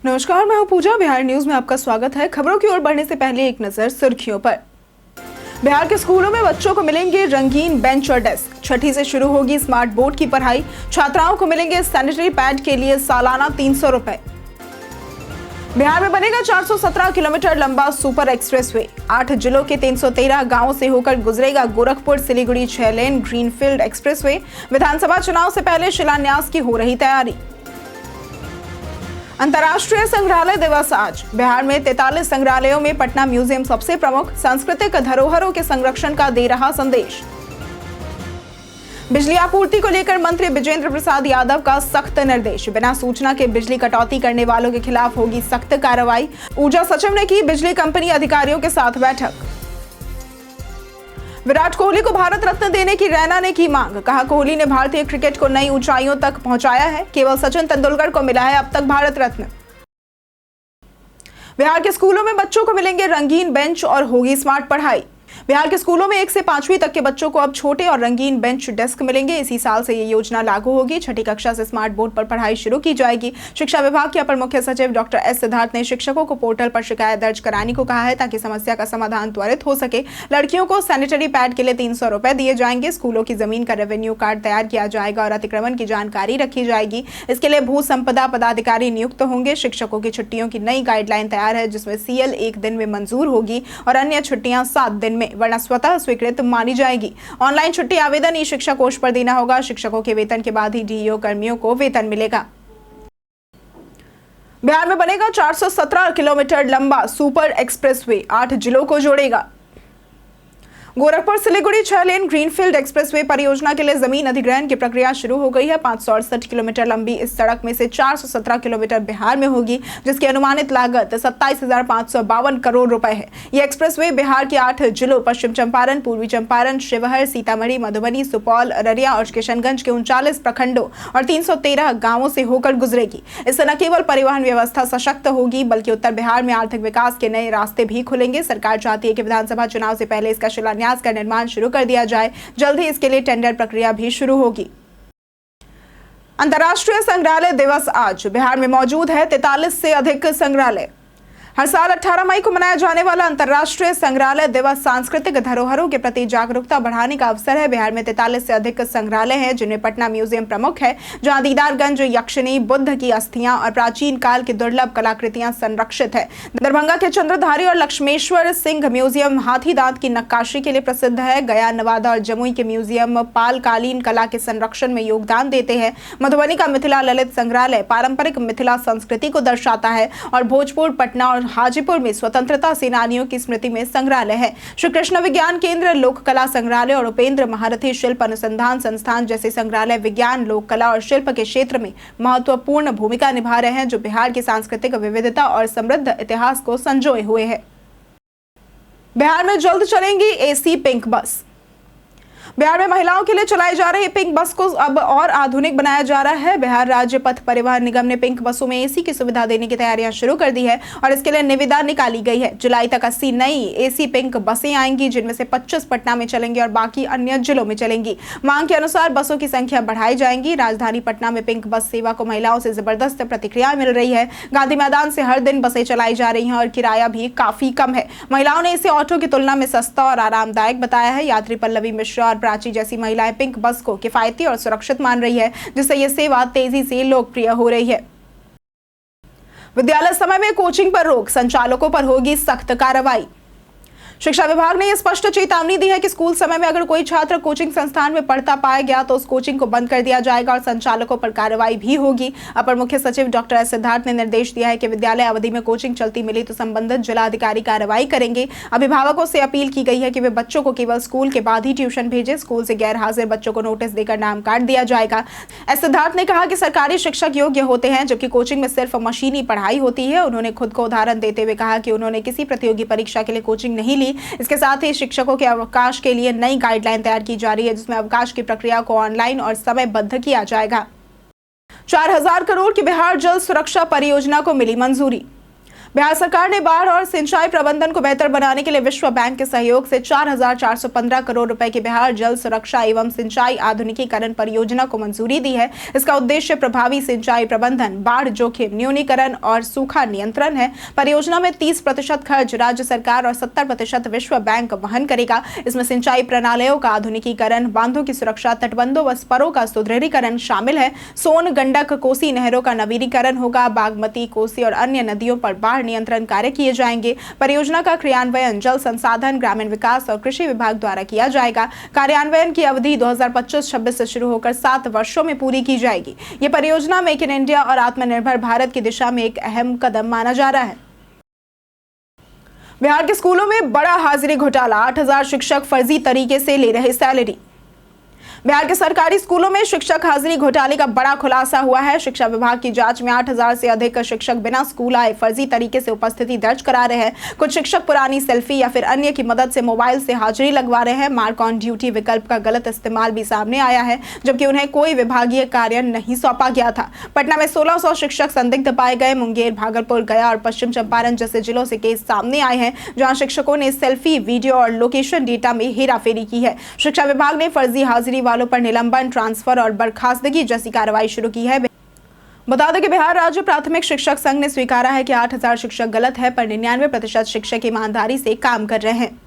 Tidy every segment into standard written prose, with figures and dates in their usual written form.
नमस्कार, मैं हूं पूजा। बिहार न्यूज में आपका स्वागत है। खबरों की ओर बढ़ने से पहले एक नजर सुर्खियों पर। बिहार के स्कूलों में बच्चों को मिलेंगे रंगीन बेंच और डेस्क। छठी से शुरू होगी स्मार्ट बोर्ड की पढ़ाई। छात्राओं को मिलेंगे सैनिटरी पैड के लिए सालाना 300 रुपए। बिहार में बनेगा 417 किलोमीटर लंबा सुपर एक्सप्रेसवे। 8 जिलों के 313 गांवों से होकर गुजरेगा Gorakhpur Siliguri 6 lane greenfield expressway. विधानसभा चुनाव से पहले शिलान्यास की हो रही तैयारी। अंतर्राष्ट्रीय संग्रहालय दिवस आज। बिहार में 43 संग्रहालयों में पटना म्यूजियम सबसे प्रमुख। सांस्कृतिक धरोहरों के संरक्षण का दे रहा संदेश। बिजली आपूर्ति को लेकर मंत्री विजेंद्र प्रसाद यादव का सख्त निर्देश। बिना सूचना के बिजली कटौती करने वालों के खिलाफ होगी सख्त कार्रवाई। ऊर्जा सचिव ने की बिजली कंपनी अधिकारियों के साथ बैठक। विराट कोहली को भारत रत्न देने की रैना ने की मांग। कहा, कोहली ने भारतीय क्रिकेट को नई ऊंचाइयों तक पहुंचाया है। केवल सचिन तेंदुलकर को मिला है अब तक भारत रत्न। बिहार के स्कूलों में बच्चों को मिलेंगे रंगीन बेंच और होगी स्मार्ट पढ़ाई। बिहार के स्कूलों में 1 से 5वीं तक के बच्चों को अब छोटे और रंगीन बेंच डेस्क मिलेंगे। इसी साल से ये योजना लागू होगी। छठी कक्षा से स्मार्ट बोर्ड पर पढ़ाई शुरू की जाएगी। शिक्षा विभाग के अपर मुख्य सचिव डॉक्टर एस सिद्धार्थ ने शिक्षकों को पोर्टल पर शिकायत दर्ज कराने को कहा है ताकि समस्या का समाधान त्वरित हो सके। लड़कियों को सैनिटरी पैड के लिए 300 रुपए दिए जाएंगे। स्कूलों की जमीन का रेवेन्यू कार्ड तैयार किया जाएगा और अतिक्रमण की जानकारी रखी जाएगी। इसके लिए भू संपदा पदाधिकारी नियुक्त होंगे। शिक्षकों की छुट्टियों की नई गाइडलाइन तैयार है, जिसमें CL 1 दिन में मंजूर होगी और अन्य छुट्टियां 7 दिन में वरना स्वतः स्वीकृत मानी जाएगी। ऑनलाइन छुट्टी आवेदन ई शिक्षा कोष पर देना होगा। शिक्षकों के वेतन के बाद ही DEO कर्मियों को वेतन मिलेगा। बिहार में बनेगा 417 किलोमीटर लंबा सुपर एक्सप्रेसवे। 8 जिलों को जोड़ेगा। Gorakhpur Siliguri 6 lane greenfield expressway परियोजना के लिए जमीन अधिग्रहण की प्रक्रिया शुरू हो गई है। 568 किलोमीटर लंबी इस सड़क में से 417 किलोमीटर बिहार में होगी, जिसकी अनुमानित लागत 27,552 करोड़ रुपए है। ये एक्सप्रेसवे बिहार के 8 जिलों पश्चिम चंपारण, पूर्वी चंपारण, शिवहर, सीतामढ़ी, मधुबनी, सुपौल, अररिया और किशनगंज के 39 प्रखंडों और 313 गांवों से होकर गुजरेगी। इससे न केवल परिवहन व्यवस्था सशक्त होगी बल्कि उत्तर बिहार में आर्थिक विकास के नए रास्ते भी खुलेंगे। सरकार चाहती है कि विधानसभा चुनाव से पहले इसका शिलान्यास का निर्माण शुरू कर दिया जाए। जल्द ही इसके लिए टेंडर प्रक्रिया भी शुरू होगी। अंतर्राष्ट्रीय संग्रहालय दिवस आज। बिहार में मौजूद है 43 से अधिक संग्रहालय। हर साल 18 मई को मनाया जाने वाला अंतर्राष्ट्रीय संग्रहालय दिवस सांस्कृतिक धरोहरों के प्रति जागरूकता बढ़ाने का अवसर है। बिहार में 43 से अधिक संग्रहालय हैं, जिनमें पटना म्यूजियम प्रमुख है, जहां दीदारगंज यक्षिणी, बुद्ध की अस्थियां और प्राचीन काल की दुर्लभ कलाकृतियां संरक्षित है। दरभंगा के चंद्रधारी और लक्ष्मेश्वर सिंह म्यूजियम हाथी दांत की नक्काशी के लिए प्रसिद्ध है। गया, नवादा और जमुई के म्यूजियम पालकालीन कला के संरक्षण में योगदान देते हैं। मधुबनी का मिथिला ललित संग्रहालय पारंपरिक मिथिला संस्कृति को दर्शाता है और भोजपुर, पटना और हाजीपुर में स्वतंत्रता सेनानियों की स्मृति में संग्रहालय है। श्री कृष्ण विज्ञान केंद्र, लोक कला संग्रहालय और उपेंद्र महारथी शिल्प अनुसंधान संस्थान जैसे संग्रहालय विज्ञान, लोक कला और शिल्प के क्षेत्र में महत्वपूर्ण भूमिका निभा रहे हैं, जो बिहार की सांस्कृतिक विविधता और समृद्ध इतिहास को संजोए हुए है। बिहार में जल्द चलेंगी AC पिंक बस। बिहार में महिलाओं के लिए चलाई जा रही पिंक बस को अब और आधुनिक बनाया जा रहा है। बिहार राज्य पथ परिवहन निगम ने पिंक बसों में AC की सुविधा देने की तैयारियां शुरू कर दी है और इसके लिए निविदा निकाली गई है। जुलाई तक 80 नई AC पिंक बसें आएंगी, जिनमें से 25 पटना में चलेंगी और बाकी अन्य जिलों में चलेंगी। मांग के अनुसार बसों की संख्या बढ़ाई जाएंगी। राजधानी पटना में पिंक बस सेवा को महिलाओं से जबरदस्त प्रतिक्रिया मिल रही है। गांधी मैदान से हर दिन बसें चलाई जा रही हैं और किराया भी काफी कम है। महिलाओं ने इसे ऑटो की तुलना में सस्ता और आरामदायक बताया है। यात्री पल्लवी मिश्रा और प्राची जैसी महिलाएं पिंक बस को किफायती और सुरक्षित मान रही है, जिससे यह सेवा तेजी से लोकप्रिय हो रही है। विद्यालय समय में कोचिंग पर रोक, संचालकों पर होगी सख्त कार्रवाई। शिक्षा विभाग ने यह स्पष्ट चेतावनी दी है कि स्कूल समय में अगर कोई छात्र कोचिंग संस्थान में पढ़ता पाया गया तो उस कोचिंग को बंद कर दिया जाएगा और संचालकों पर कार्रवाई भी होगी। अपर मुख्य सचिव डॉक्टर एस सिद्धार्थ ने निर्देश दिया है कि विद्यालय अवधि में कोचिंग चलती मिली तो संबंधित जिलाधिकारी कार्रवाई करेंगे। अभिभावकों से अपील की गई है कि वे बच्चों को केवल स्कूल के बाद ही ट्यूशन भेजें। स्कूल से गैर हाजिर बच्चों को नोटिस देकर नाम काट दिया जाएगा। एस सिद्धार्थ ने कहा कि सरकारी शिक्षक योग्य होते हैं, जबकि कोचिंग में सिर्फ मशीनी पढ़ाई होती है। उन्होंने खुद को उदाहरण देते हुए कहा कि उन्होंने किसी प्रतियोगी परीक्षा के लिए कोचिंग नहीं ली। इसके साथ ही शिक्षकों के अवकाश के लिए नई गाइडलाइन तैयार की जा रही है, जिसमें अवकाश की प्रक्रिया को ऑनलाइन और समयबद्ध किया जाएगा। 4000 करोड़ की बिहार जल सुरक्षा परियोजना को मिली मंजूरी। बिहार सरकार ने बाढ़ और सिंचाई प्रबंधन को बेहतर बनाने के लिए विश्व बैंक के सहयोग से 4,415 करोड़ रुपए की बिहार जल सुरक्षा एवं सिंचाई आधुनिकीकरण परियोजना को मंजूरी दी है। इसका उद्देश्य प्रभावी सिंचाई प्रबंधन, बाढ़ जोखिम न्यूनीकरण और सूखा नियंत्रण है। परियोजना में 30% खर्च राज्य सरकार और 70% विश्व बैंक वहन करेगा। इसमें सिंचाई प्रणालियों का आधुनिकीकरण, बांधों की सुरक्षा, तटबंधों व स्परों का सुदृढ़ीकरण शामिल है। सोन, गंडक, कोसी नहरों का नवीनीकरण होगा। बागमती, कोसी और अन्य नदियों पर बाढ़ नियंत्रण कार्य किए जाएंगे। परियोजना का क्रियान्वयन जल संसाधन, ग्रामीण विकास और कृषि विभाग द्वारा किया जाएगा। कार्यान्वयन की अवधि 2025-26 से शुरू होकर 7 वर्षों में पूरी की जाएगी। ये परियोजना मेक इन इंडिया और आत्मनिर्भर भारत की दिशा में एक अहम कदम माना जा रहा है। बिहार के स्कूलों में बड़ा हाजिरी घोटाला, 8,000 शिक्षक फर्जी तरीके से ले रहे सैलरी। बिहार के सरकारी स्कूलों में शिक्षक हाजिरी घोटाले का बड़ा खुलासा हुआ है। शिक्षा विभाग की जांच में 8,000 से अधिक शिक्षक बिना स्कूल आए फर्जी तरीके से उपस्थिति दर्ज करा रहे हैं। कुछ शिक्षक पुरानी सेल्फी या फिर अन्य की मदद से मोबाइल से हाजिरी लगवा रहे हैं। मार्क ऑन ड्यूटी विकल्प का गलत इस्तेमाल भी सामने आया है, जबकि उन्हें कोई विभागीय कार्य नहीं सौंपा गया था। पटना में 1600 शिक्षक संदिग्ध पाए गए। मुंगेर, भागलपुर, गया और पश्चिम चंपारण जैसे जिलों से केस सामने आए हैं, जहां शिक्षकों ने सेल्फी, वीडियो और लोकेशन डेटा में हेराफेरी की है। शिक्षा विभाग ने फर्जी हाजिरी वालों पर निलंबन, ट्रांसफर और बर्खास्तगी जैसी कार्रवाई शुरू की है। बता दें कि बिहार राज्य प्राथमिक शिक्षक संघ ने स्वीकारा है कि 8,000 शिक्षक गलत है, पर 99% शिक्षक ईमानदारी से काम कर रहे हैं।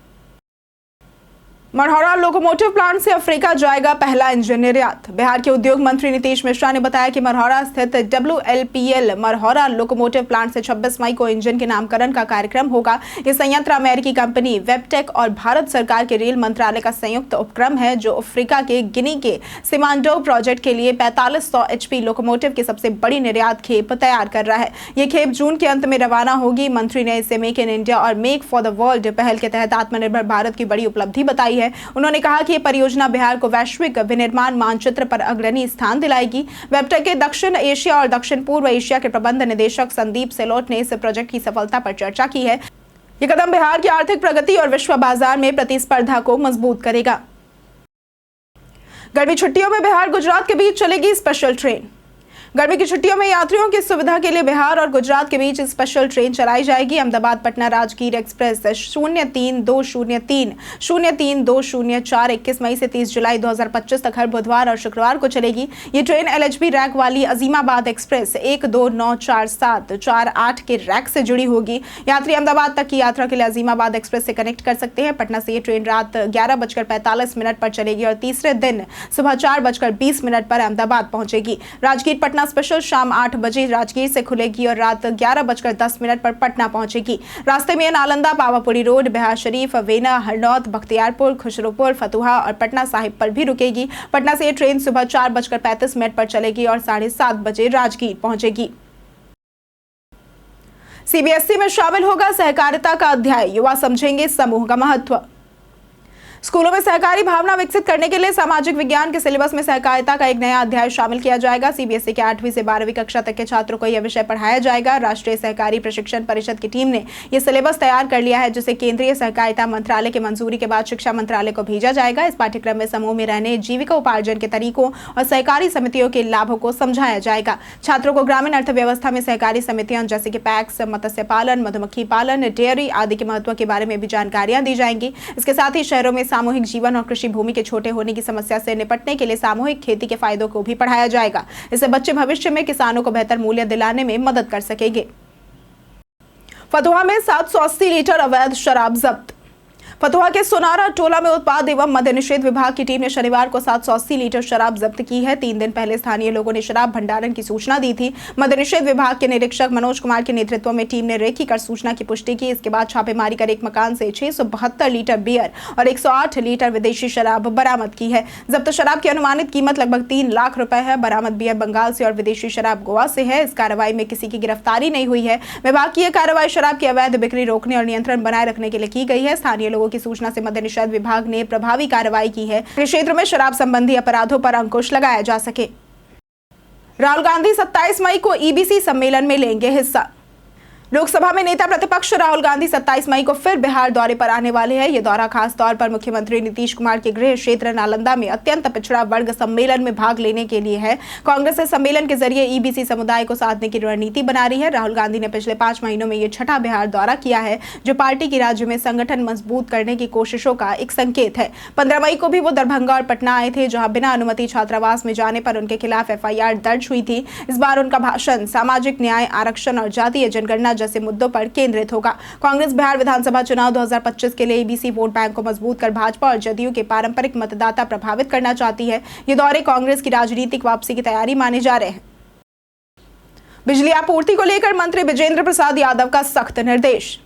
मढ़ौरा लोकोमोटिव प्लांट से अफ्रीका जाएगा पहला इंजन निर्यात। बिहार के उद्योग मंत्री नीतीश मिश्रा ने बताया कि मढ़ौरा स्थित WLPL मढ़ौरा लोकोमोटिव प्लांट से 26 मई को इंजन के नामकरण का कार्यक्रम होगा। ये संयंत्र अमेरिकी कंपनी वेबटेक और भारत सरकार के रेल मंत्रालय का संयुक्त उपक्रम है, जो अफ्रीका के गिनी के सिमांडो प्रोजेक्ट के लिए 4500 HP लोकोमोटिव की सबसे बड़ी निर्यात खेप तैयार कर रहा है। ये खेप जून के अंत में रवाना होगी। मंत्री ने इसे मेक इन इंडिया और मेक फॉर द वर्ल्ड पहल के तहत आत्मनिर्भर भारत की बड़ी उपलब्धि बताई है। उन्होंने कहा कि यह परियोजना बिहार को वैश्विक विनिर्माण मानचित्र पर अग्रणी स्थान दिलाएगी। वेबटेक के दक्षिण एशिया और दक्षिण पूर्व एशिया के प्रबंध निदेशक संदीप सेलोट ने इस प्रोजेक्ट की सफलता पर चर्चा की है। यह कदम बिहार की आर्थिक प्रगति और विश्व बाजार में प्रतिस्पर्धा को मजबूत करेगा। गर्मी छुट्टियों में बिहार गुजरात के बीच चलेगी स्पेशल ट्रेन। गर्मी की छुट्टियों में यात्रियों की सुविधा के लिए बिहार और गुजरात के बीच स्पेशल ट्रेन चलाई जाएगी। अहमदाबाद पटना राजगीर एक्सप्रेस 03-203-03-204 21 मई से 30 जुलाई 2025 तक हर बुधवार और शुक्रवार को चलेगी। ये ट्रेन LHB रैक वाली अजीमाबाद एक्सप्रेस 1294748 के रैक से जुड़ी होगी। यात्री अहमदाबाद तक की यात्रा के लिए अजीमाबाद एक्सप्रेस से कनेक्ट कर सकते हैं। पटना से ये ट्रेन रात 11:45 पर चलेगी और तीसरे दिन सुबह 4:20 पर अहमदाबाद पहुंचेगी। राजगीर पटना स्पेशल शाम 8 बजे राजगीर से खुलेगी और रात 11:10 पर पटना पहुंचेगी। रास्ते में नालंदा, पावापुरी रोड, बिहार शरीफ, वेना, हरनौत, बख्तियारपुर, खुसरोपुर, फतुहा और पटना साहिब पर भी रुकेगी। पटना से ये ट्रेन सुबह 4:35 पर चलेगी और 7:30 बजे राजगीर पहुंचेगी। CBSE में शामिल होगा सहकारिता का अध्याय, युवा समझेंगे समूह का महत्व। स्कूलों में सहकारी भावना विकसित करने के लिए सामाजिक विज्ञान के सिलेबस में सहकारिता का एक नया अध्याय शामिल किया जाएगा। CBSE के 8वीं से 12वीं कक्षा तक के छात्रों को यह विषय पढ़ाया जाएगा। राष्ट्रीय सहकारी प्रशिक्षण परिषद की टीम ने यह सिलेबस तैयार कर लिया है, जिसे केंद्रीय सहकारिता मंत्रालय की मंजूरी के बाद शिक्षा मंत्रालय को भेजा जाएगा। इस पाठ्यक्रम में समूह में रहने, जीविका उपार्जन के तरीकों और सहकारी समितियों के लाभों को समझाया जाएगा। छात्रों को ग्रामीण अर्थव्यवस्था में सहकारी समितियां जैसे कि पैक्स, मत्स्य पालन, मधुमक्खी पालन, डेयरी आदि के महत्व के बारे में भी जानकारियां दी जाएंगी। इसके साथ ही शहरों में सामूहिक जीवन और कृषि भूमि के छोटे होने की समस्या से निपटने के लिए सामूहिक खेती के फायदों को भी पढ़ाया जाएगा। इससे बच्चे भविष्य में किसानों को बेहतर मूल्य दिलाने में मदद कर सकेंगे। फतुहा में 780 लीटर अवैध शराब जब्त। फतुहा के सोनारा टोला में उत्पाद एवं मद्य निषेध विभाग की टीम ने शनिवार को 780 लीटर शराब जब्त की है। 3 दिन पहले स्थानीय लोगों ने शराब भंडारण की सूचना दी थी। मद्य निषेध विभाग के निरीक्षक मनोज कुमार के नेतृत्व में टीम ने रेकी कर सूचना की पुष्टि की। इसके बाद छापेमारी कर एक मकान से 672 लीटर बियर और 108 लीटर विदेशी शराब बरामद की है। जब्त शराब की अनुमानित कीमत लगभग 3 लाख रुपए है। बरामद बियर बंगाल से और विदेशी शराब गोवा से है। इस कार्रवाई में किसी की गिरफ्तारी नहीं हुई है। विभाग की यह कार्रवाई शराब की अवैध बिक्री रोकने और नियंत्रण बनाए रखने के लिए की गई है। स्थानीय लोगों की सूचना से मद्य निषेध विभाग ने प्रभावी कार्रवाई की है। क्षेत्र में शराब संबंधी अपराधों पर अंकुश लगाया जा सके। राहुल गांधी 27 मई को EBC सम्मेलन में लेंगे हिस्सा। लोकसभा में नेता प्रतिपक्ष राहुल गांधी 27 मई को फिर बिहार दौरे पर आने वाले हैं। ये दौरा खास तौर पर मुख्यमंत्री नीतीश कुमार के गृह क्षेत्र नालंदा में अत्यंत पिछड़ा वर्ग सम्मेलन में भाग लेने के लिए है। कांग्रेस इस सम्मेलन के जरिए ईबीसी समुदाय को साधने की रणनीति बना रही है। राहुल गांधी ने पिछले 5 महीनों में ये छठा बिहार दौरा किया है, जो पार्टी की राज्य में संगठन मजबूत करने की कोशिशों का एक संकेत है। 15 मई को भी वो दरभंगा और पटना आए थे, जहां बिना अनुमति छात्रावास में जाने पर उनके खिलाफ FIR दर्ज हुई थी। इस बार उनका भाषण सामाजिक न्याय, आरक्षण और जातीय जनगणना जैसे मुद्दों पर केंद्रित होगा। कांग्रेस बिहार विधानसभा चुनाव 2025 के लिए ईबीसी वोट बैंक को मजबूत कर भाजपा और जदयू के पारंपरिक मतदाता प्रभावित करना चाहती है। ये दौरे कांग्रेस की राजनीतिक वापसी की तैयारी माने जा रहे हैं। बिजली आपूर्ति को लेकर मंत्री बिजेंद्र प्रसाद यादव का सख्त निर्देश।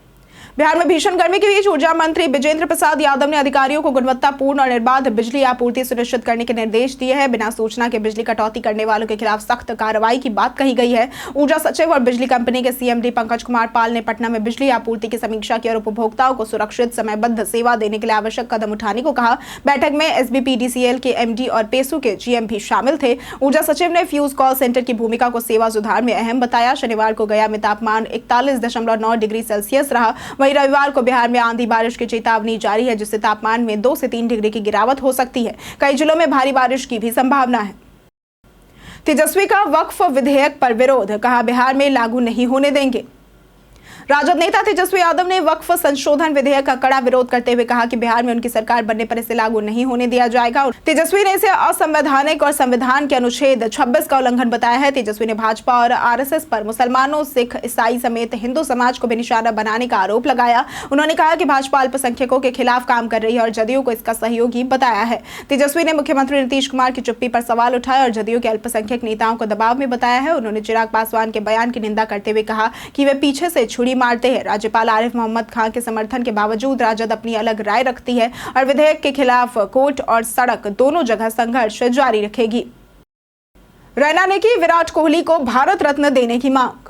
बिहार में भीषण गर्मी के बीच ऊर्जा मंत्री बिजेंद्र प्रसाद यादव ने अधिकारियों को गुणवत्तापूर्ण और निर्बाध बिजली आपूर्ति सुनिश्चित करने के निर्देश दिए हैं। बिना सूचना के बिजली कटौती करने वालों के खिलाफ सख्त कार्रवाई की बात कही गई है। ऊर्जा सचिव और बिजली कंपनी के CMD पंकज कुमार पाल ने पटना में बिजली आपूर्ति की समीक्षा की और उपभोक्ताओं को सुरक्षित समयबद्ध सेवा देने के लिए आवश्यक कदम उठाने को कहा। बैठक में SBPDCL के MD और पेसू के GM भी शामिल थे। ऊर्जा सचिव ने फ्यूज कॉल सेंटर की भूमिका को सेवा सुधार में अहम बताया। शनिवार को गया में तापमान 41.9 डिग्री सेल्सियस रहा। वहीं रविवार को बिहार में आंधी बारिश की चेतावनी जारी है, जिससे तापमान में 2 से 3 डिग्री की गिरावट हो सकती है। कई जिलों में भारी बारिश की भी संभावना है। तेजस्वी का वक्फ विधेयक पर विरोध, कहा बिहार में लागू नहीं होने देंगे। राजद नेता तेजस्वी यादव ने वक्फ संशोधन विधेयक का कड़ा विरोध करते हुए कहा कि बिहार में उनकी सरकार बनने पर इसे लागू नहीं होने दिया जाएगा। तेजस्वी ने इसे असंवैधानिक और संविधान के अनुच्छेद 26 का उल्लंघन बताया है। तेजस्वी ने भाजपा और RSS पर मुसलमानों, सिख, ईसाई समेत हिंदू समाज को भी निशाना बनाने का आरोप लगाया। उन्होंने कहा कि भाजपा अल्पसंख्यकों के खिलाफ काम कर रही है और जदयू को इसका सहयोगी बताया है। तेजस्वी ने मुख्यमंत्री नीतीश कुमार की चुप्पी पर सवाल उठाया और जदयू के अल्पसंख्यक नेताओं को दबाव में बताया है। उन्होंने चिराग पासवान के बयान की निंदा करते हुए कहा कि वे पीछे से छुरी मारते हैं। राज्यपाल आरिफ मोहम्मद खान के समर्थन के बावजूद राजद अपनी अलग राय रखती है और विधेयक के खिलाफ कोर्ट और सड़क दोनों जगह संघर्ष जारी रखेगी। रैना ने की विराट कोहली को भारत रत्न देने की मांग।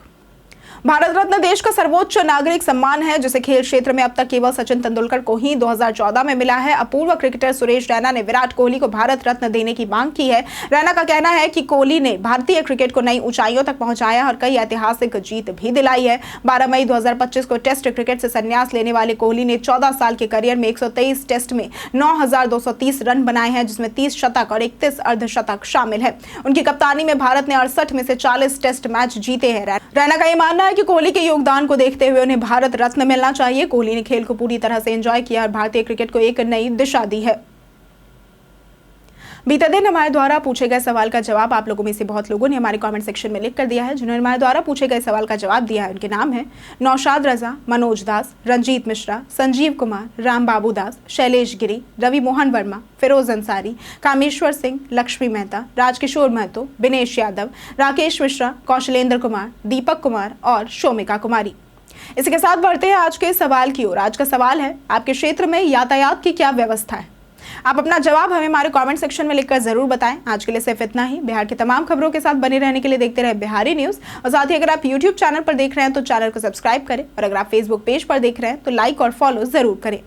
भारत रत्न देश का सर्वोच्च नागरिक सम्मान है, जिसे खेल क्षेत्र में अब तक केवल सचिन तेंदुलकर को ही 2014 में मिला है। अपूर्व क्रिकेटर सुरेश रैना ने विराट कोहली को भारत रत्न देने की मांग की है। रैना का कहना है कि कोहली ने भारतीय क्रिकेट को नई ऊंचाइयों तक पहुंचाया और कई ऐतिहासिक जीत भी दिलाई है। 12 मई 2025 को टेस्ट क्रिकेट से संन्यास लेने वाले कोहली ने 14 साल के करियर में 123 टेस्ट में 9,230 रन बनाए हैं, जिसमें 30 शतक और 31 अर्धशतक शामिल है। उनकी कप्तानी में भारत ने 68 में से 40 टेस्ट मैच जीते हैं। रैना का यह मानना है कि कोहली के योगदान को देखते हुए उन्हें भारत रत्न मिलना चाहिए। कोहली ने खेल को पूरी तरह से एंजॉय किया और भारतीय क्रिकेट को एक नई दिशा दी है। बीते दिन हमारे द्वारा पूछे गए सवाल का जवाब आप लोगों में से बहुत लोगों ने हमारे कमेंट सेक्शन में लिख कर दिया है। जिन्होंने हमारे द्वारा पूछे गए सवाल का जवाब दिया है उनके नाम है नौशाद रजा, मनोज दास, रंजीत मिश्रा, संजीव कुमार, राम बाबू दास, शैलेश गिरी, रवि मोहन वर्मा, फिरोज अंसारी, कामेश्वर सिंह, लक्ष्मी मेहता, राजकिशोर महतो, दिनेश यादव, राकेश मिश्रा, कौशलेंद्र कुमार, दीपक कुमार और शोमिका कुमारी। इसी के साथ बढ़ते हैं आज के सवाल की ओर। आज का सवाल है, आपके क्षेत्र में यातायात की क्या व्यवस्था है? आप अपना जवाब हमें हमारे कमेंट सेक्शन में लिखकर जरूर बताएं। आज के लिए सिर्फ इतना ही। बिहार की तमाम खबरों के साथ बने रहने के लिए देखते रहे बिहारी न्यूज। और साथ ही अगर आप YouTube चैनल पर देख रहे हैं तो चैनल को सब्सक्राइब करें और अगर आप Facebook पेज पर देख रहे हैं तो लाइक और फॉलो जरूर करें।